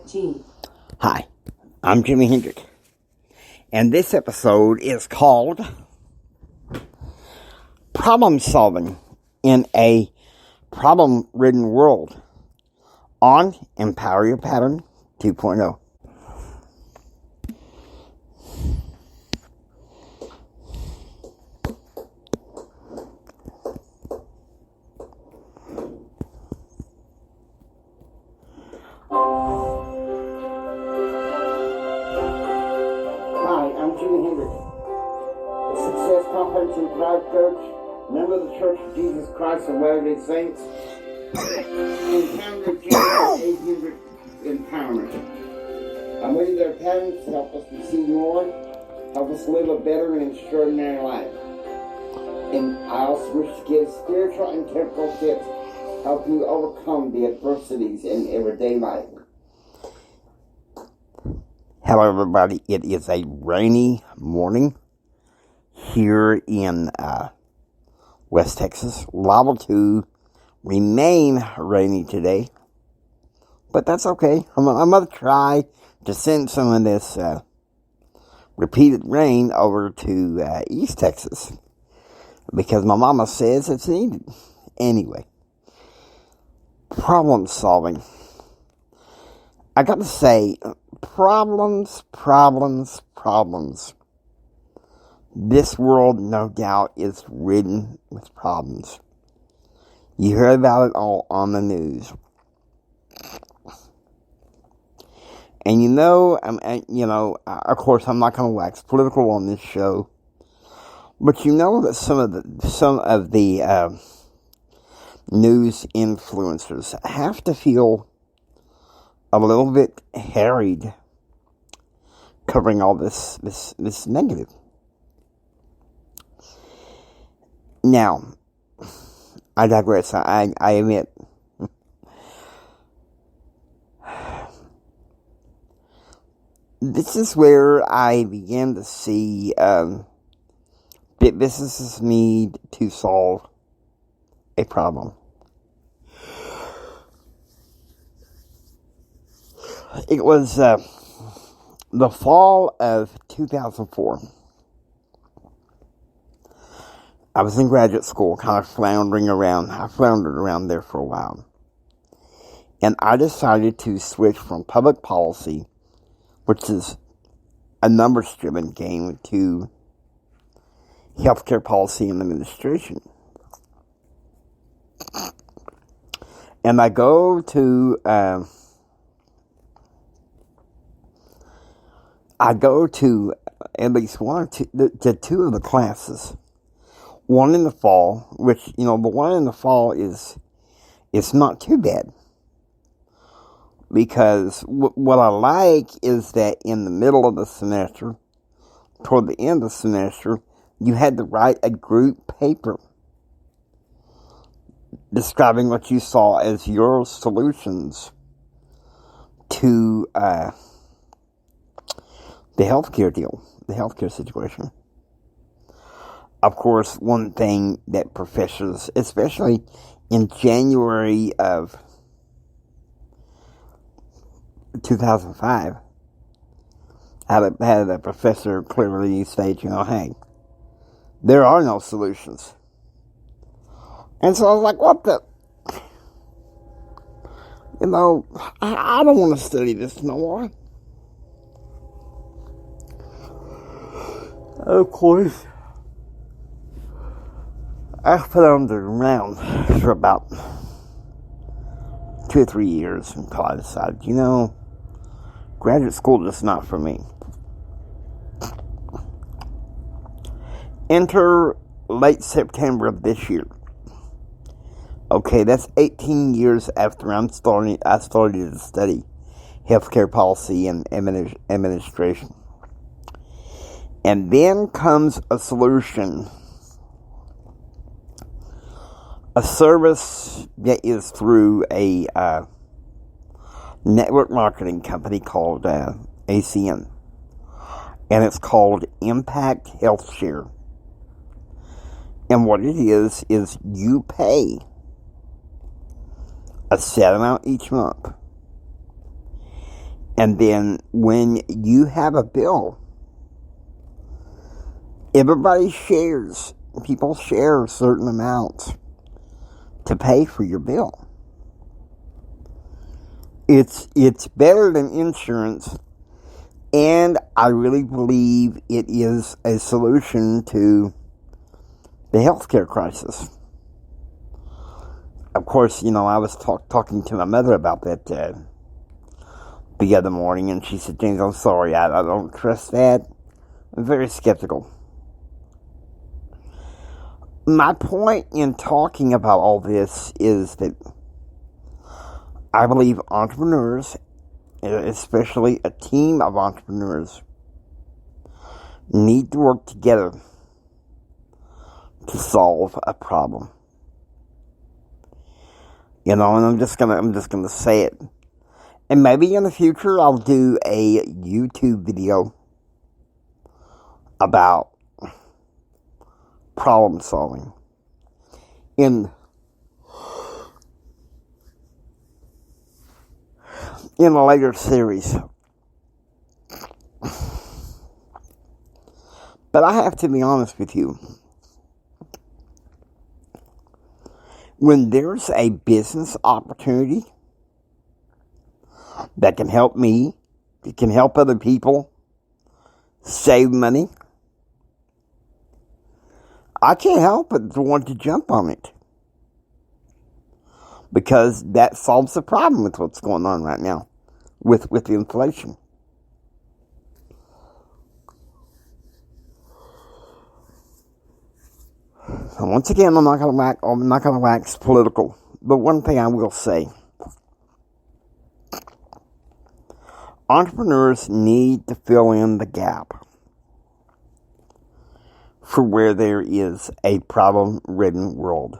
14. Hi, I'm Jimi Hendrick, and this episode is called Problem Solving in a Problem-Ridden World on Empower Your Pattern 2.0. Success Conference and Thrive Coach, member of the Church of Jesus Christ of Latter-day Saints, and founder of Jesus 800 Empowerment. I'm reading their patterns to help us to see more, help us live a better and extraordinary life. And I also wish to give spiritual and temporal tips help you overcome the adversities in everyday life. Hello everybody, it is a rainy morning here in West Texas. Liable to remain rainy today, but that's okay. I'm going to try to send some of this repeated rain over to East Texas because my mama says it's needed. Anyway, problem solving. I got to say, problems. This world, no doubt, is ridden with problems. You hear about it all on the news. And of course, I'm not going to wax political on this show, but you know that some of the news influencers have to feel a little bit harried covering all this negative. Now, I digress. I admit. This is where I began to see that businesses need to solve a problem. It was the fall of 2004. I was in graduate school, kind of floundering around. I floundered around there for a while. And I decided to switch from public policy, which is a numbers-driven game, to healthcare policy and administration. And I go to at least one or two of the classes. One in the fall, which, the one in the fall it's not too bad. Because what I like is that in the middle of the semester, toward the end of the semester, you had to write a group paper describing what you saw as your solutions to the healthcare situation. Of course, one thing that professors, especially in January of 2005, had a professor clearly state, hey, there are no solutions. And so I was like, what the? I don't want to study this no more. Of course, I floundered around for about 2 or 3 years until I decided, graduate school is not for me. Enter late September of this year. Okay, that's 18 years after I started to study healthcare policy and administration. And then comes a solution. A service that is through a network marketing company called ACN. And it's called Impact Health Share. And what it is you pay a set amount each month. And then when you have a bill, everybody shares. People share certain amounts to pay for your bill. It's better than insurance, and I really believe it is a solution to the healthcare crisis. Of course, I was talking to my mother about that the other morning, and she said, "James, I'm sorry, I don't trust that. I'm very skeptical." My point in talking about all this is that I believe entrepreneurs, especially a team of entrepreneurs, need to work together to solve a problem. And I'm just gonna say it. And maybe in the future I'll do a YouTube video about problem solving in a later series. But I have to be honest with you. When there's a business opportunity that can help me, it can help other people save money, I can't help but to want to jump on it. Because that solves the problem with what's going on right now with the inflation. And once again, I'm not gonna wax political. But one thing I will say, entrepreneurs need to fill in the gap for where there is a problem-ridden world.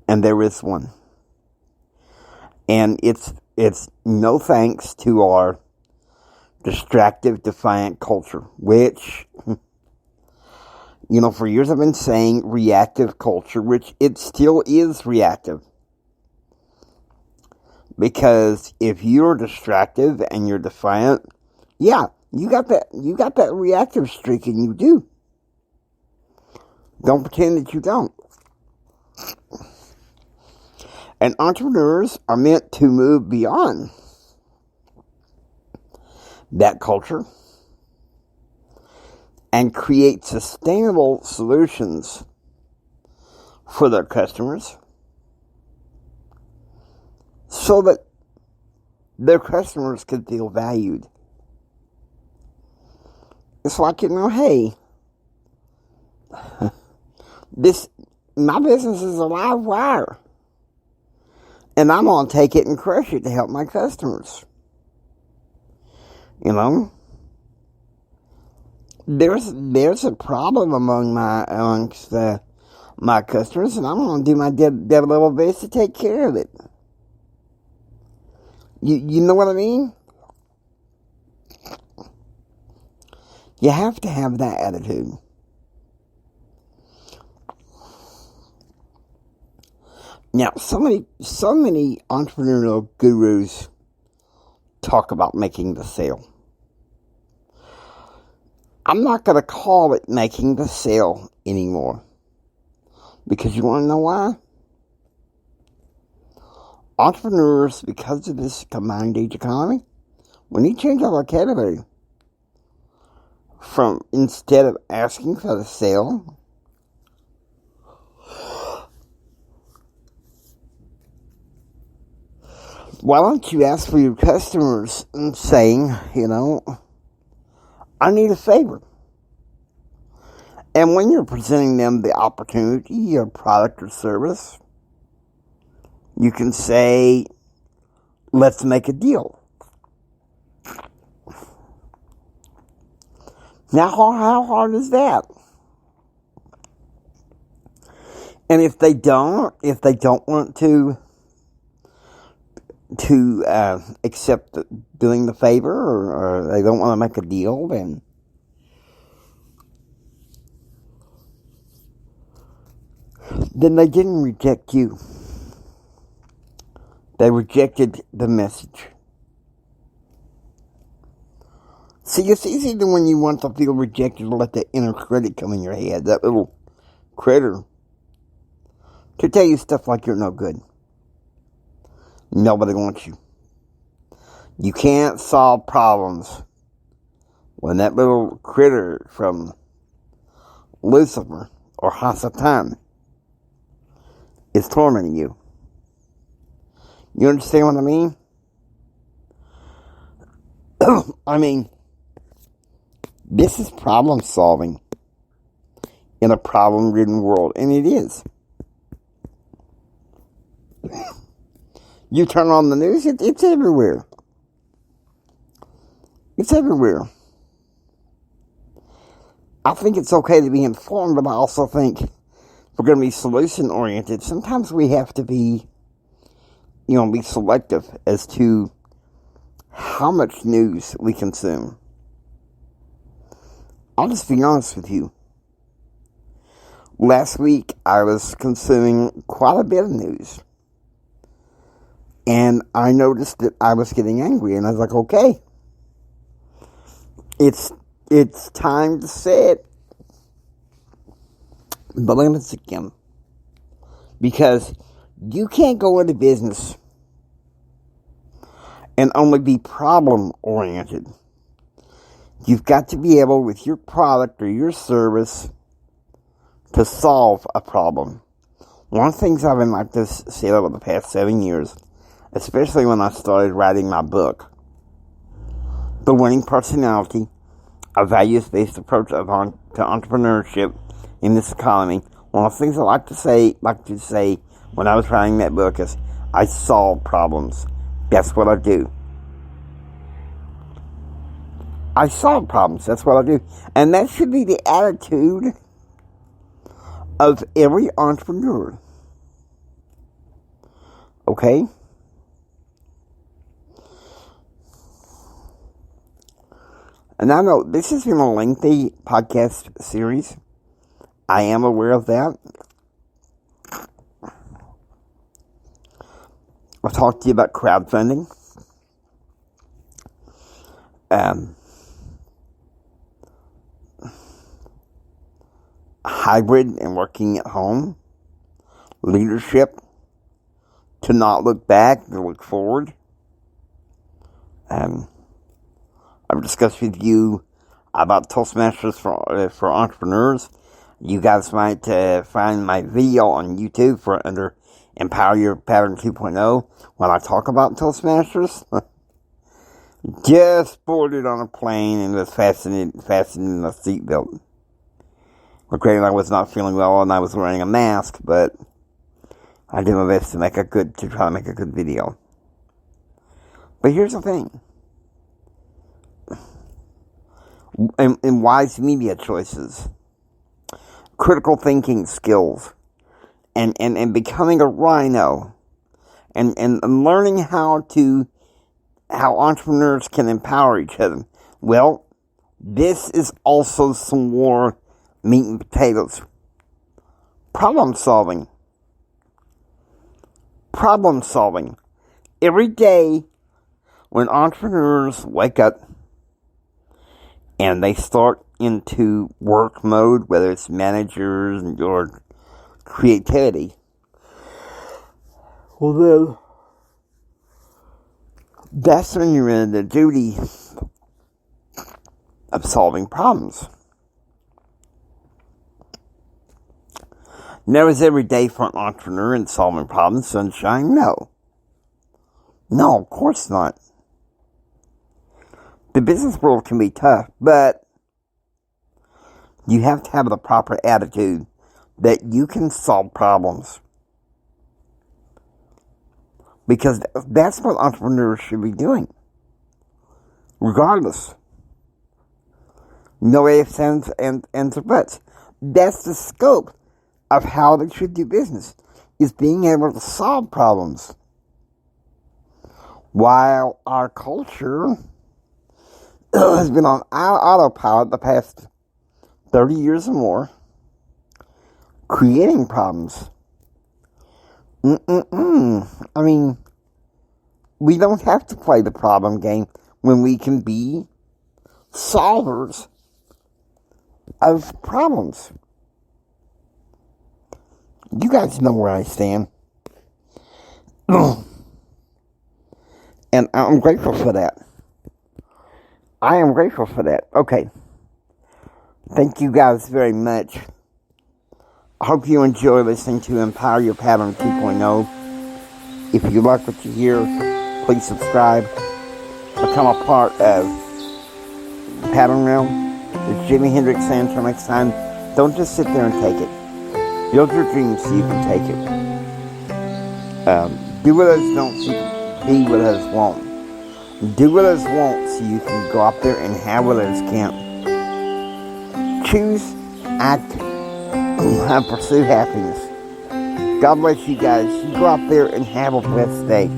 And there is one. And it's no thanks to our distractive, defiant culture, which, for years I've been saying reactive culture, which it still is reactive. Because if you're distractive and you're defiant, yeah, you got that reactive streak in you do. Don't pretend that you don't. And entrepreneurs are meant to move beyond that culture and create sustainable solutions for their customers so that their customers can feel valued. It's like, hey, my business is a live wire. And I'm going to take it and crush it to help my customers. There's a problem amongst my customers, and I'm going to do my devil level best to take care of it. You know what I mean? You have to have that attitude. Now, so many entrepreneurial gurus talk about making the sale. I'm not going to call it making the sale anymore. Because you want to know why? Entrepreneurs, because of this combined age economy, we need to change our vocabulary. From instead of asking for the sale, why don't you ask for your customers and saying, I need a favor. And when you're presenting them the opportunity, your product or service, you can say, let's make a deal. Now, how hard is that? And if they don't want to accept doing the favor, or they don't want to make a deal, then they didn't reject you. They rejected the message. See, it's easy to when you want to feel rejected to let that inner critic come in your head, that little critter, to tell you stuff like you're no good. Nobody wants you. You can't solve problems when that little critter from Lucifer or Hasatan is tormenting you. You understand what I mean? I mean, this is problem solving in a problem-ridden world, and it is. You turn on the news, it's everywhere. It's everywhere. I think it's okay to be informed, but I also think if we're going to be solution-oriented, sometimes we have to be selective as to how much news we consume. I'll just be honest with you. Last week, I was consuming quite a bit of news. And I noticed that I was getting angry, and I was like, okay, it's time to set the limits again. Because you can't go into business and only be problem-oriented. You've got to be able, with your product or your service, to solve a problem. One of the things I've been like this say over the past 7 years, especially when I started writing my book, The Winning Personality, a values-based approach to entrepreneurship in this economy. One of the things I like to say when I was writing that book is, I solve problems. That's what I do. I solve problems. That's what I do. And that should be the attitude of every entrepreneur. Okay? And I know this has been a lengthy podcast series. I am aware of that. I'll talk to you about crowdfunding. Hybrid and working at home. Leadership. To not look back, to look forward. I've discussed with you about Toastmasters for entrepreneurs. You guys might find my video on YouTube under Empower Your Pattern 2.0 when I talk about Toastmasters. Just boarded on a plane and was fastened in a seatbelt. Granted, I was not feeling well and I was wearing a mask, but I did my best to try to make a good video. But here's the thing. In wise media choices, critical thinking skills, and becoming a rhino, and learning how entrepreneurs can empower each other. Well, this is also some more meat and potatoes. Problem solving. Every day when entrepreneurs wake up and they start into work mode, whether it's managers or creativity, well then, that's when you're in the duty of solving problems. Never is every day for an entrepreneur in solving problems sunshine. No, of course not. The business world can be tough, but you have to have the proper attitude that you can solve problems. Because that's what entrepreneurs should be doing. Regardless. No ifs, ands, or buts. That's the scope of how they should do business. Is being able to solve problems. While our culture has been on autopilot the past 30 years or more, creating problems. I mean, we don't have to play the problem game when we can be solvers of problems. You guys know where I stand. And I'm grateful for that. I am grateful for that. Okay. Thank you guys very much. I hope you enjoy listening to Empower Your Pattern 2.0. If you like what you hear, please subscribe. Become a part of the Pattern Realm. It's Jimi Hendrix saying until next time, don't just sit there and take it. Build your dreams so you can take it. Do what others don't so you can be what others won't. Do what others won't so you can go out there and have what others can't. Choose, act, and pursue happiness. God bless you guys. You go out there and have a blessed day.